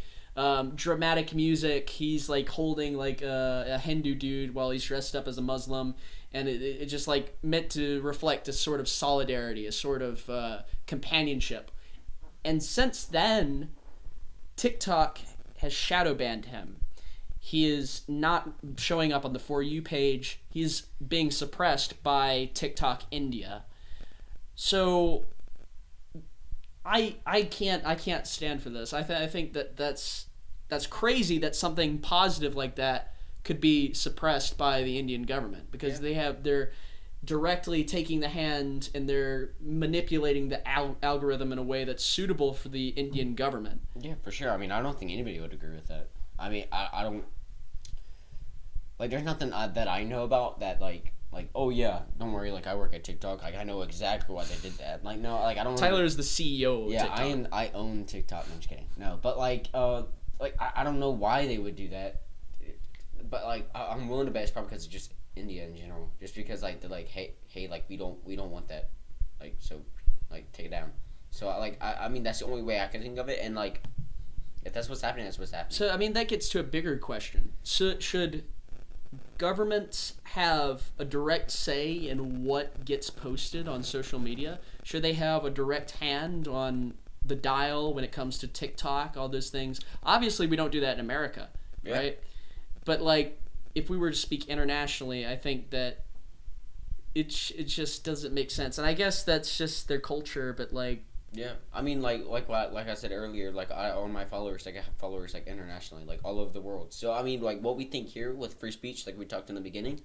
dramatic music. He's like holding like a Hindu dude while he's dressed up as a Muslim, and it just like meant to reflect a sort of solidarity, a sort of companionship. And since then, TikTok has shadow banned him. He is not showing up on the For You page. He's being suppressed by TikTok India. So I can't stand for this. I think that's crazy that something positive like that could be suppressed by the Indian government, because they're directly taking the hand and they're manipulating the algorithm in a way that's suitable for the Indian government. Yeah, for sure. I mean, I don't think anybody would agree with that. I mean, I don't like. There's nothing that I know about that like oh yeah, don't worry. Like I work at TikTok. Like I know exactly why they did that. Like no, like I don't. Tyler is the CEO of TikTok. I own TikTok. No, I'm just kidding. No, but I don't know why they would do that. But like I'm willing to bet it's probably because it's just India in general. Just because like they're like hey like we don't want that. Like so like take it down. So I mean that's the only way I can think of it, and like if that's what's happening, that's what's happening. So I mean that gets to a bigger question. So should governments have a direct say in what gets posted on social media? Should they have a direct hand on the dial when it comes to TikTok, all those things? Obviously, we don't do that in America, right? But like, if we were to speak internationally, I think that it just doesn't make sense. And I guess that's just their culture. But like, Yeah, I mean, like I said earlier, like all my followers, like I have followers like internationally, like all over the world. So I mean, like what we think here with free speech, like we talked in the beginning,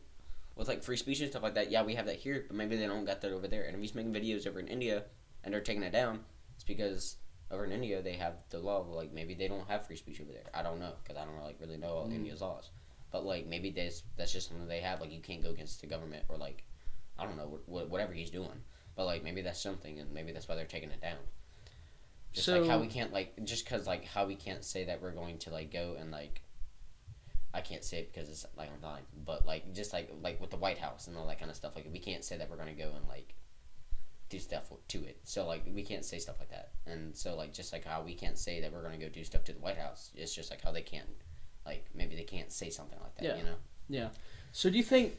with like free speech and stuff like that. Yeah, we have that here, but maybe they don't got that over there. And if he's making videos over in India and they're taking it down, it's because over in India they have the law. Like maybe they don't have free speech over there. I don't know because I don't like really know all India's laws. But like maybe that's just something they have. Like you can't go against the government or like I don't know whatever he's doing. But like maybe that's something, and maybe that's why they're taking it down. Just So like how we can't like just because like how we can't say that we're going to like go and like I can't say it because it's like online, but like just like with the White House and all that kind of stuff. Like we can't say that we're gonna go and like do stuff to it. So like we can't say stuff like that. And so like just like how we can't say that we're gonna go do stuff to the White House. It's just like how they can't like maybe they can't say something like that. Yeah. You know? Yeah. So do you think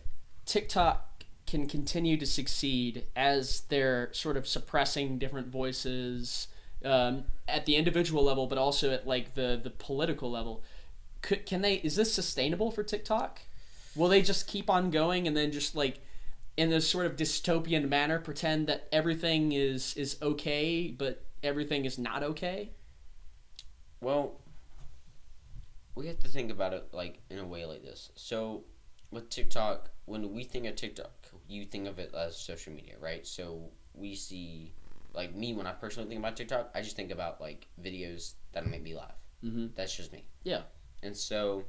TikTok can continue to succeed as they're sort of suppressing different voices at the individual level, but also at like the political level? Can they? Is this sustainable for TikTok? Will they just keep on going and then just like in this sort of dystopian manner pretend that everything is okay, but everything is not okay? Well, we have to think about it like in a way like this. So with TikTok, when we think of TikTok, you think of it as social media, right? So we see, like me, when I personally think about TikTok, I just think about like videos that make me laugh. Mm-hmm. That's just me. Yeah. And so,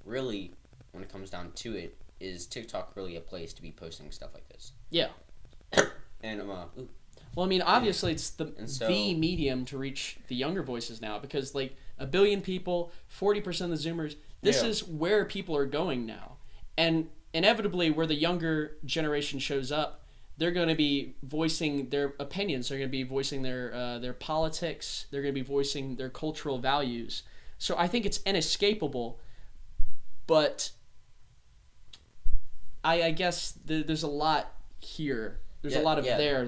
really, when it comes down to it, is TikTok really a place to be posting stuff like this? Yeah. And well, I mean, obviously, it's the so, the medium to reach the younger voices now because like 1 billion people, 40% of the Zoomers. This is where people are going now, and inevitably, where the younger generation shows up, they're going to be voicing their opinions. They're going to be voicing their politics. They're going to be voicing their cultural values. So I think it's inescapable, but I guess there's a lot here. There's a lot of there.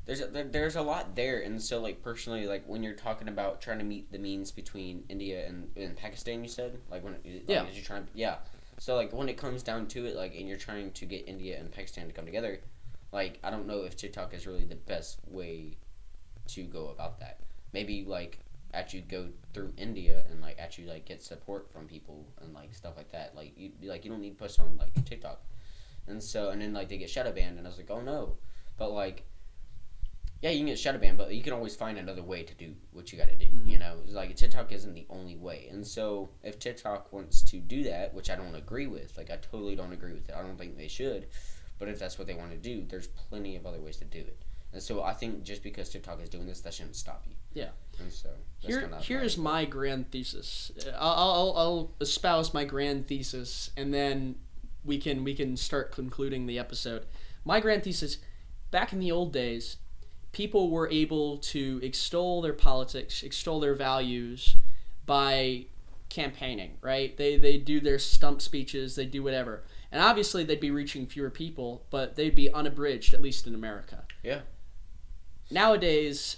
There's a lot there, and so like personally, like when you're talking about trying to meet the means between India and Pakistan, you said like when you're trying So like when it comes down to it, like and you're trying to get India and Pakistan to come together, like I don't know if TikTok is really the best way to go about that. Maybe like actually go through India and like actually like get support from people and like stuff like that. Like you don't need to post on like TikTok, and then like they get shadow banned, and I was like, oh no, but like. Yeah, you can get shadow banned, but you can always find another way to do what you got to do. Mm-hmm. You know, like TikTok isn't the only way, and so if TikTok wants to do that, which I don't agree with, like I totally don't agree with it. I don't think they should, but if that's what they want to do, there's plenty of other ways to do it. And so I think just because TikTok is doing this, that shouldn't stop you. Yeah. And so here's my grand thesis. I'll espouse my grand thesis, and then we can start concluding the episode. My grand thesis: back in the old days, people were able to extol their politics, extol their values by campaigning, right? They do their stump speeches, they do whatever. And obviously they'd be reaching fewer people, but they'd be unabridged, at least in America. Yeah. Nowadays,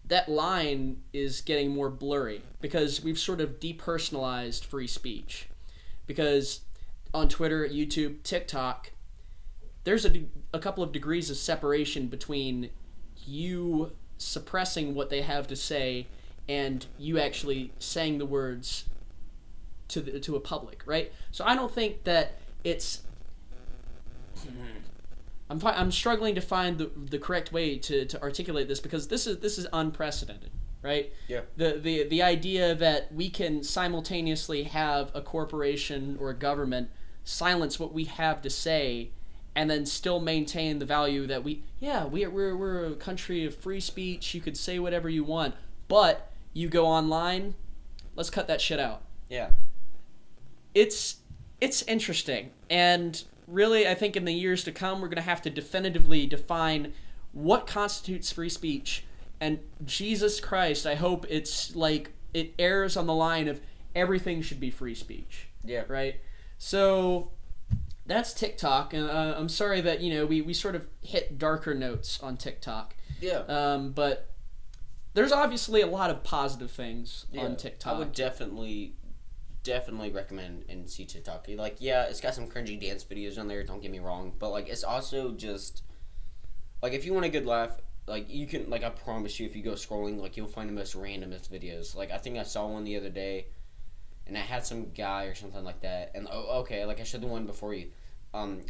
that line is getting more blurry because we've sort of depersonalized free speech. Because on Twitter, YouTube, TikTok, there's a couple of degrees of separation between you suppressing what they have to say and you actually saying the words to a public, right? So I don't think that it's I'm struggling to find the correct way to articulate this because this is unprecedented, right? Yeah. The idea that we can simultaneously have a corporation or a government silence what we have to say and then still maintain the value that we're a country of free speech. You could say whatever you want, but you go online, let's cut that shit out. Yeah. It's interesting, and really, I think in the years to come, we're going to have to definitively define what constitutes free speech. And Jesus Christ, I hope it's like it errs on the line of everything should be free speech. Yeah. Right. So that's TikTok, and I'm sorry that we sort of hit darker notes on TikTok. Yeah. But there's obviously a lot of positive things on TikTok. I would definitely recommend and see TikTok. Like, yeah, it's got some cringy dance videos on there. Don't get me wrong, but like, it's also just like if you want a good laugh, like you can like I promise you, if you go scrolling, like you'll find the most randomest videos. Like I think I saw one the other day, and I had some guy or something like that. And okay, like I showed the one before you.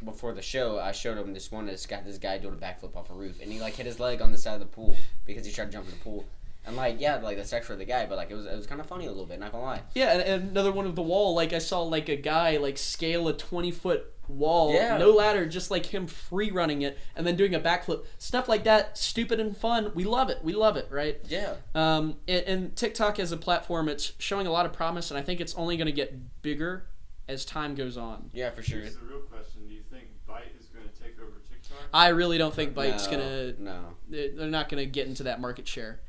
Before the show, I showed him this one. This guy doing a backflip off a roof, and he like hit his leg on the side of the pool because he tried to jump in the pool. And like, yeah, like that's actually the guy, but like it was kind of funny a little bit. Not gonna lie. Yeah, and another one of the wall. Like I saw like a guy like scale a 20-foot wall, Yeah. no ladder, just like him free running it and then doing a backflip. Stuff like that, stupid and fun. We love it. We love it, right? Yeah. And TikTok as a platform, it's showing a lot of promise, and I think it's only going to get bigger as time goes on. Yeah, for sure. Here's the real question: do you think Byte is going to take over TikTok? I really don't think Byte's gonna. No. They're not gonna get into that market share.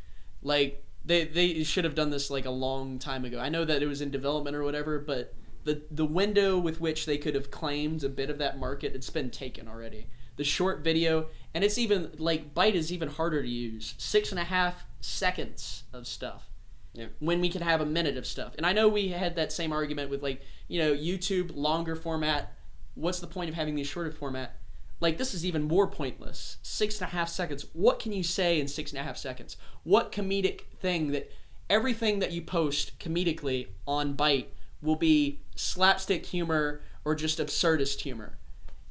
Like they should have done this like a long time ago. I know that it was in development or whatever, but the window with which they could have claimed a bit of that market, it's been taken already. The short video, and it's even like Byte is even harder to use. 6.5 seconds of stuff. Yeah. When we can have a minute of stuff. And I know we had that same argument with like, YouTube, longer format. What's the point of having these shorter format? Like, this is even more pointless. 6.5 seconds. What can you say in 6.5 seconds? What comedic thing that everything that you post comedically on Byte will be slapstick humor or just absurdist humor?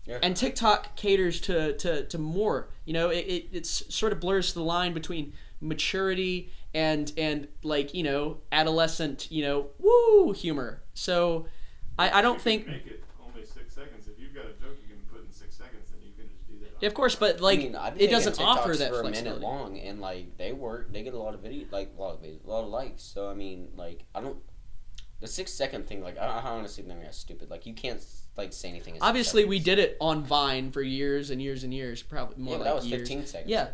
Yeah. And TikTok caters to more. It's sort of blurs the line between maturity and like, adolescent, woo humor. So I don't think. Make it only 6 seconds. If you've got a joke you can put in 6 seconds, then you can just do that. Yeah, of course, but like it doesn't offer that for flexibility. a minute long, and like they get a lot of video, like a lot of likes. So I mean, like I don't. The 6 second thing, like I honestly think that's stupid. Like you can't like say anything. In 6 Obviously, seconds. we did it on Vine for years and years and years. Probably more Yeah, like that was years. 15 seconds. Yeah,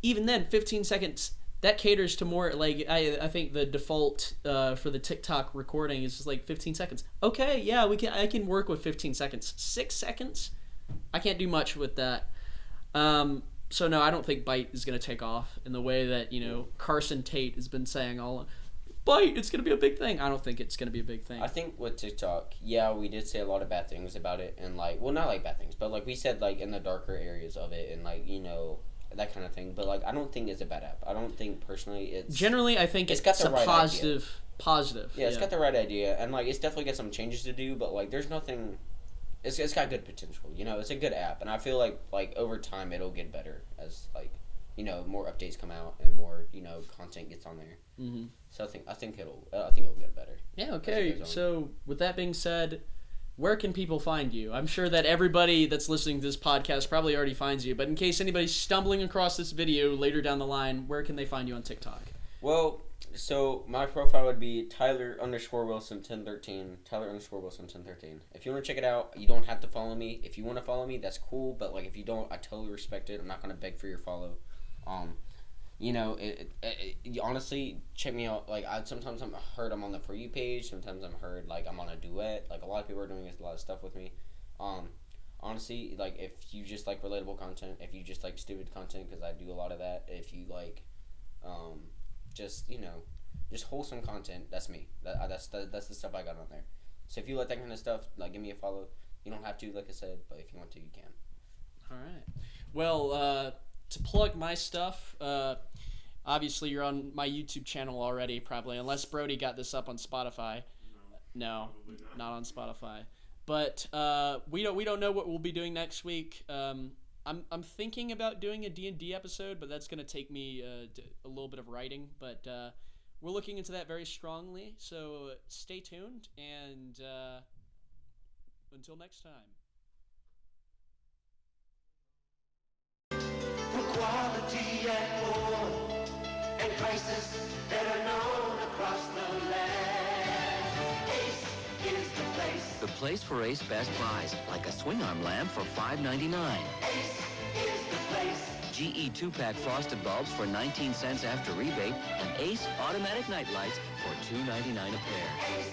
even then, 15 seconds. That caters to more like I think the default for the TikTok recording is just like 15 seconds. Okay, yeah, I can work with 15 seconds. 6 seconds, I can't do much with that. So no, I don't think Byte is going to take off in the way that Carson Tate has been saying all. Byte, it's going to be a big thing. I don't think it's going to be a big thing. I think with TikTok, yeah, we did say a lot of bad things about it, and like, well, not like bad things, but like we said, like in the darker areas of it, and like that kind of thing. But like, I don't think it's a bad app. I don't think personally it's. Generally, I think it's got the a right positive. Yeah, it's got the right idea, and like it's definitely got some changes to do, but like there's nothing. It's got good potential. It's a good app, and I feel like over time it'll get better as like more updates come out and more content gets on there. Mm-hmm. So I think it'll get better. Yeah. Okay. So with that being said, where can people find you? I'm sure that everybody that's listening to this podcast probably already finds you, but in case anybody's stumbling across this video later down the line, where can they find you on TikTok? Well, so my profile would be Tyler_Wilson1013. Tyler_Wilson1013. If you want to check it out, you don't have to follow me. If you want to follow me, that's cool. But like, if you don't, I totally respect it. I'm not gonna beg for your follow. Honestly, check me out. Like, sometimes I'm heard I'm on the For You page. Sometimes I'm heard like I'm on a duet. Like a lot of people are doing a lot of stuff with me. Honestly, like if you just like relatable content, if you just like stupid content, because I do a lot of that. If you like, just wholesome content, that's me. That's the stuff I got on there. So if you like that kind of stuff, like give me a follow. You don't have to, like I said, but if you want to, you can. All right. Well, to plug my stuff, obviously you're on my YouTube channel already, probably, unless Brody got this up on Spotify. No, not on Spotify. But we don't know what we'll be doing next week. I'm thinking about doing a D&D episode, but that's going to take me a little bit of writing. But we're looking into that very strongly. So stay tuned, and until next time. Quality and more, and prices that are known across the land. Ace is the place. The place for Ace Best Buys, like a swing arm lamp for $5.99. Ace is the place. GE 2-pack frosted bulbs for 19 cents after rebate, and Ace automatic night lights for $2.99 a pair. Ace